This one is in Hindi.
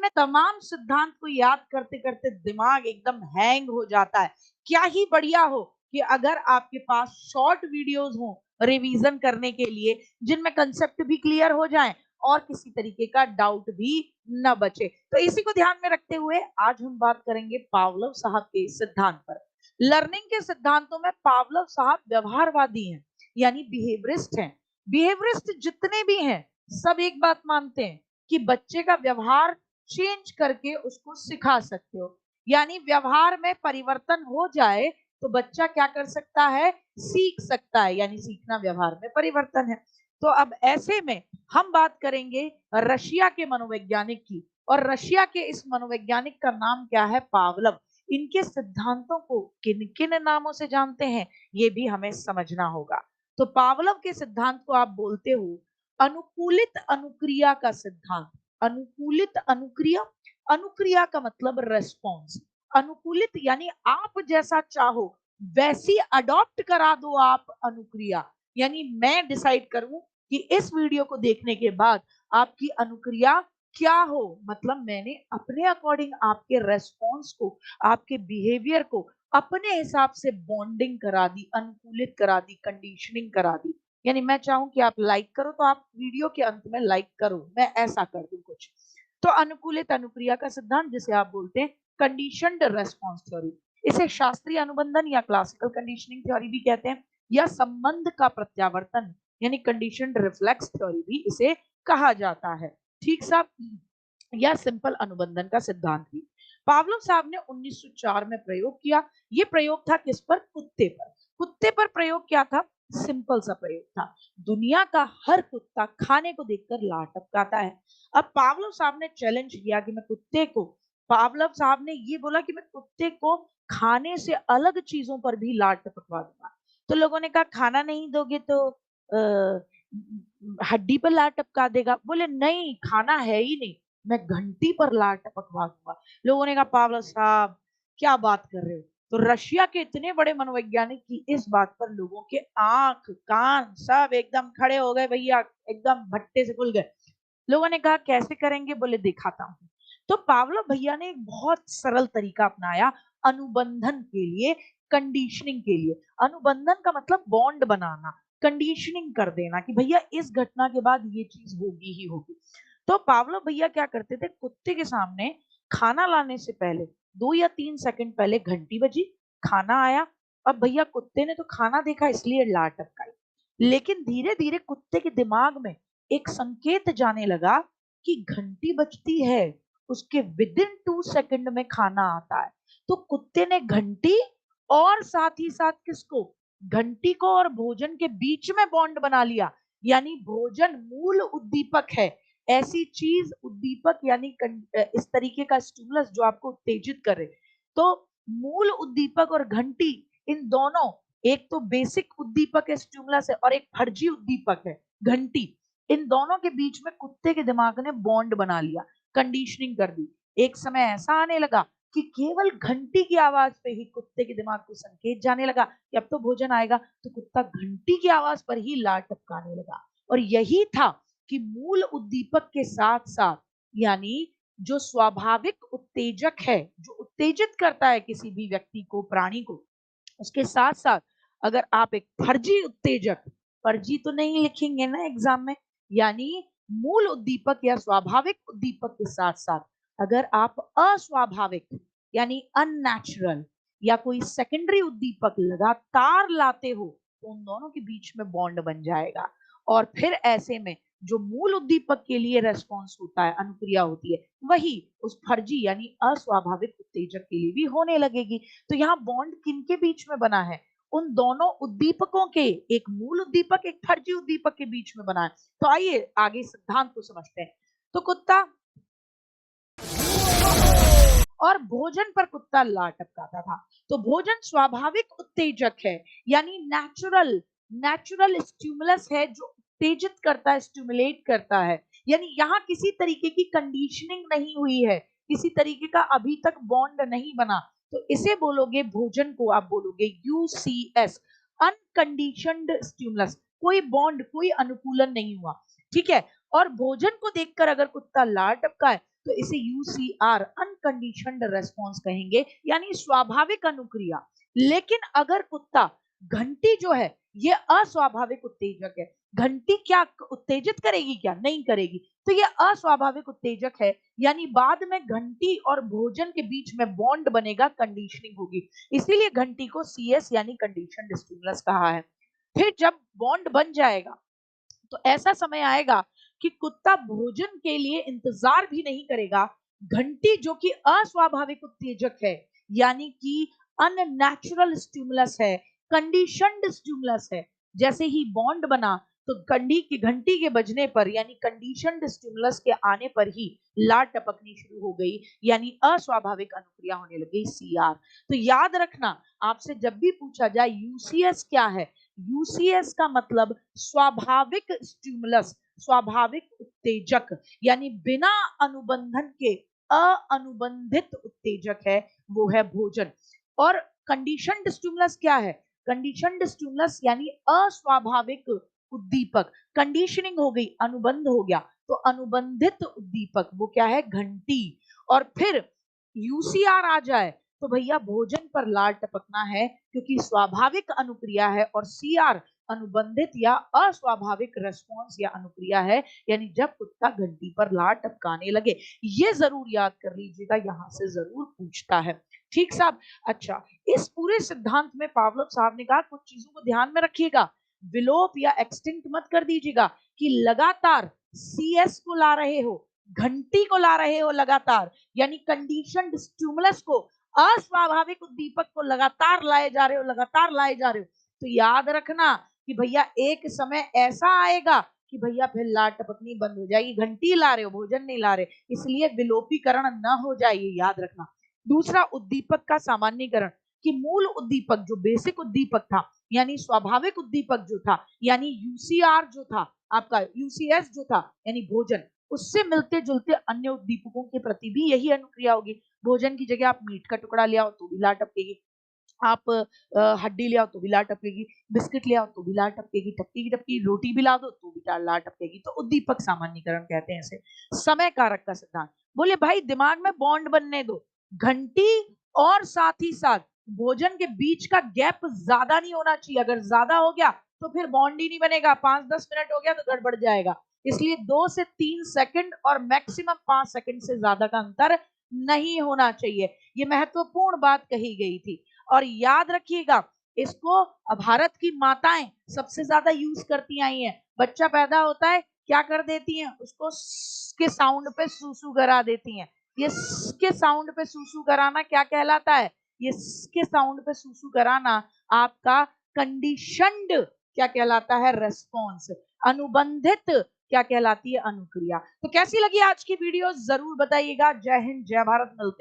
अपने तमाम सिद्धांत को याद करते करते दिमाग एकदम हैंग हो जाता है। क्या ही बढ़िया हो कि अगर आपके पास शॉर्ट वीडियोस हो रिवीजन करने के लिए, जिनमें कंसेप्ट भी क्लियर हो जाए और किसी तरीके का डाउट भी न बचे। तो इसी को ध्यान में रखते हुए आज हम बात करेंगे पावलोव साहब के सिद्धांत पर। लर्निंग के सिद्धांतों में पावलोव साहब व्यवहारवादी हैं, यानी बिहेवियरिस्ट हैं। बिहेवियरिस्ट जितने भी हैं सब एक बात मानते हैं कि बच्चे का व्यवहार चेंज करके उसको सिखा सकते हो, यानी व्यवहार में परिवर्तन हो जाए तो बच्चा क्या कर सकता है, सीख सकता है, यानी सीखना व्यवहार में परिवर्तन है। तो अब ऐसे में हम बात करेंगे रशिया के मनोवैज्ञानिक की, और रशिया के इस मनोवैज्ञानिक का नाम क्या है, पावलव। इनके सिद्धांतों को किन किन नामों से जानते हैं ये भी हमें समझना होगा। तो पावलव के सिद्धांत को आप बोलते हो अनुकूलित अनुक्रिया का सिद्धांत। अनुकूलित अनुक्रिया, अनुक्रिया का मतलब रेस्पॉन्स। अनुकूलित यानी आप जैसा चाहो वैसी अडॉप्ट करा दो आप अनुक्रिया, यानी मैं डिसाइड करूं कि इस वीडियो को देखने के बाद आपकी अनुक्रिया क्या हो, मतलब मैंने अपने अकॉर्डिंग आपके रेस्पॉन्स को, आपके बिहेवियर को अपने हिसाब से बॉन्डिंग करा दी, अनुकूलित करा दी, कंडीशनिंग करा दी। यानी मैं चाहूं कि आप लाइक करो तो आप वीडियो के अंत में लाइक करो, मैं ऐसा कर दूं कुछ। तो अनुकूलित अनुक्रिया का सिद्धांत, जिसे आप बोलते हैं कंडीशनड रेस्पॉन्स थ्योरी, इसे शास्त्रीय अनुबंधन या क्लासिकल कंडीशनिंग थ्योरी भी कहते हैं, या संबंध का प्रत्यावर्तन यानी कंडीशनड रिफ्लेक्स थ्योरी भी इसे कहा जाता है। ठीक साहब, या सिंपल अनुबंधन का सिद्धांत भी पावलोव साहब ने 1904 में प्रयोग किया। ये प्रयोग था किस पर, कुत्ते पर। कुत्ते पर प्रयोग क्या था, सिंपल सा प्रयोग था। दुनिया का हर कुत्ता खाने को देखकर लार टपकाता है। अब पावलोव साहब ने चैलेंज किया कि मैं कुत्ते को, पावलोव साहब ने ये बोला कि मैं कुत्ते को खाने से अलग चीजों पर भी लार टपकवा दूंगा। तो लोगों ने कहा खाना नहीं दोगे तो हड्डी पर लार टपका देगा। बोले नहीं, खाना है ही नहीं, मैं घंटी पर लार टपकवा दूंगा। लोगों ने कहा पावलोव साहब क्या बात कर रहे हो। तो रशिया के इतने बड़े मनोवैज्ञानिक की इस बात पर लोगों के आंख कान सब एकदम खड़े हो गए भैया, एकदम भट्टे से खुल गए। लोगों ने कहा कैसे करेंगे, बोले दिखाता हूं। तो पावलोव भैया ने एक बहुत सरल तरीका अपनाया अनुबंधन के लिए, कंडीशनिंग के लिए। अनुबंधन का मतलब बॉन्ड बनाना, कंडीशनिंग कर देना कि भैया इस घटना के बाद ये चीज होगी ही होगी। तो पावलोव भैया क्या करते थे, कुत्ते के सामने खाना लाने से पहले 2 या 3 सेकंड पहले घंटी बजी, खाना आया। अब भैया कुत्ते ने तो खाना देखा इसलिए लार टपकाई, लेकिन धीरे धीरे कुत्ते के दिमाग में एक संकेत जाने लगा कि घंटी बजती है, उसके विद इन 2 सेकंड में खाना आता है। तो कुत्ते ने घंटी और साथ ही साथ किसको, घंटी को और भोजन के बीच में बॉन्ड बना लिया। यानी भोजन मूल उद्दीपक है, ऐसी चीज उद्दीपक यानी इस तरीके का स्टिमुलस जो आपको उत्तेजित करे। तो मूल उद्दीपक और घंटी, इन दोनों, एक तो बेसिक उद्दीपक है स्टिमुलस है और एक फर्जी उद्दीपक है घंटी, इन दोनों के बीच में कुत्ते के दिमाग ने बॉन्ड बना लिया, कंडीशनिंग कर दी। एक समय ऐसा आने लगा कि केवल घंटी की आवाज पे ही कुत्ते के दिमाग को संकेत जाने लगा कि अब तो भोजन आएगा, तो कुत्ता घंटी की आवाज पर ही लार टपकाने लगा। और यही था कि मूल उद्दीपक के साथ साथ, यानी जो स्वाभाविक उत्तेजक है, जो उत्तेजित करता है किसी भी व्यक्ति को, प्राणी को, उसके साथ साथ अगर आप एक फर्जी उत्तेजक, फर्जी तो नहीं लिखेंगे ना एग्जाम में, यानी मूल उद्दीपक या स्वाभाविक उद्दीपक के साथ साथ अगर आप अस्वाभाविक यानी अननेचुरल या कोई सेकेंडरी उद्दीपक लगातार लाते हो, तो उन दोनों के बीच में बॉन्ड बन जाएगा। और फिर ऐसे में जो मूल उद्दीपक के लिए रेस्पॉन्स होता है, अनुक्रिया होती है, वही उस फर्जी यानी अस्वाभाविक उत्तेजक के लिए भी होने लगेगी। तो यहाँ बॉन्ड किनके बीच में बना है, उन दोनों उद्दीपकों के, एक मूल उद्दीपक एक फर्जी उद्दीपक के बीच में बना है। तो आइए आगे सिद्धांत को समझते हैं। तो कुत्ता और भोजन पर कुत्ता लार टपकाता था। तो भोजन स्वाभाविक उत्तेजक है, यानी नेचुरल, नेचुरल स्टिमुलस है जो उत्तेजित करता है, स्टिमुलेट करता है। यानी यहाँ किसी तरीके की कंडीशनिंग नहीं हुई है, किसी तरीके का अभी तक बॉन्ड नहीं बना। तो इसे बोलोगे, भोजन को आप बोलोगे यूसीएस, अनकंडीशनड स्टिमुलस, कोई बॉन्ड, कोई अनुकूलन नहीं हुआ। ठीक है, और भोजन को देखकर अगर कुत्ता लार टपका है तो इसे यूसीआर अनकंडीशनड रेस्पॉन्स कहेंगे, यानी स्वाभाविक अनुक्रिया। लेकिन अगर कुत्ता, घंटी जो है ये अस्वाभाविक उत्तेजक है, घंटी क्या उत्तेजित करेगी? क्या नहीं करेगी। तो ये अस्वाभाविक उत्तेजक है, यानी बाद में घंटी और भोजन के बीच में बॉन्ड बनेगा, कंडीशनिंग होगी। इसीलिए घंटी को सीएस यानी कंडीशनड स्टिमुलस कहा है। फिर जब बॉन्ड बन जाएगा तो ऐसा समय आएगा कि कुत्ता भोजन के लिए इंतजार भी नहीं करेगा। घंटी जो कि अस्वाभाविक उत्तेजक है, यानी कि अननेचुरल स्टिमुलस है, कंडीशनड स्टिमुलस है, जैसे ही बॉन्ड बना तो घंटी के बजने पर, यानी कंडीशनड स्टिमुलस के आने पर ही लार टपकनी शुरू हो गई, यानी अस्वाभाविक अनुक्रिया होने लगी, सीआर। तो याद रखना, आपसे जब भी पूछा जाए यूसीएस क्या है, यूसीएस का मतलब स्वाभाविक स्टिमुलस, स्वाभाविक उत्तेजक, यानी बिना अनुबंधन के अनुबंधित उत्तेजक है, वो है भोजन। और कंडीशनड स्टिमुलस क्या है? कंडीशनड स्टिमुलस यानी अस्वाभाविक उद्दीपक, कंडीशनिंग हो गई, अनुबंध हो गया, तो अनुबंधित उद्दीपक वो क्या है? घंटी। और फिर यूसीआर आ जाए तो भैया भोजन पर लार टपकना है, क्योंकि स्वाभाविक अनुक्रिया है, और सीआर अनुबंधित या अस्वाभाविक रेस्पॉन्स या अनुक्रिया है, यानी जब कुत्ता घंटी पर लार टपकाने लगे। ये जरूर याद कर लीजिएगा, यहां से जरूर पूछता है। ठीक साहब। अच्छा, इस पूरे सिद्धांत में पावलोव साहब ने कहा कुछ चीजों को ध्यान में रखिएगा, विलोप या एक्सटिंक्ट मत कर दीजिएगा कि लगातार सीएस को ला रहे हो, घंटी को ला रहे हो लगातार, यानी कंडीशनड स्टिमुलस को, अस्वाभाविक उद्दीपक को लगातार लाए जा रहे हो, लगातार लाए जा रहे हो। तो याद रखना कि भैया एक समय ऐसा आएगा कि भैया फिर लार टपकनी बंद हो जाएगी, घंटी ला रहे हो, भोजन नहीं ला रहे, इसलिए विलोपीकरण न हो जाए, ये याद रखना। दूसरा, उद्दीपक का सामान्यीकरण, कि मूल उद्दीपक जो बेसिक उद्दीपक था, यानी स्वाभाविक उद्दीपक जो था, यानी यूसीआर जो था आपका, यूसीएस जो था यानी भोजन, उससे मिलते जुलते अन्य उद्दीपकों के प्रति भी यही अनुक्रिया होगी। भोजन की जगह आप मीट का टुकड़ा ले आओ तो भी लार टपकेगी, आप हड्डी ले आओ तो भी लार टपकेगी, बिस्किट ले आओ तो भी लार टपकेगी, टपकेगी टपकेगी, रोटी भी ला दो तो भी लार टपकेगी। तो उद्दीपक सामान्यीकरण कहते हैं इसे। समय कारक का सिद्धांत, बोले भाई दिमाग में बॉन्ड बनने दो, घंटी और साथ ही साथ भोजन के बीच का गैप ज्यादा नहीं होना चाहिए, अगर ज्यादा हो गया तो फिर बॉन्ड ही नहीं बनेगा, 5-10 मिनट हो गया तो गड़बड़ जाएगा। इसलिए 2 से 3 सेकंड और मैक्सिमम 5 सेकंड से ज्यादा का अंतर नहीं होना चाहिए। ये महत्वपूर्ण बात कही गई थी। और याद रखिएगा, इसको भारत की माताएं सबसे ज्यादा यूज करती आई हैं। बच्चा पैदा होता है, क्या कर देती हैं? उसको के साउंड पे सूसू करा देती हैं। ये के साउंड पे सूसू कराना क्या कहलाता है? ये के साउंड पे सूसू कराना आपका कंडीशनड क्या कहलाता है? रेस्पॉन्स। अनुबंधित क्या कहलाती है? अनुक्रिया। तो कैसी लगी आज की वीडियो जरूर बताइएगा। जय हिंद, जय भारत, मिलते हैं।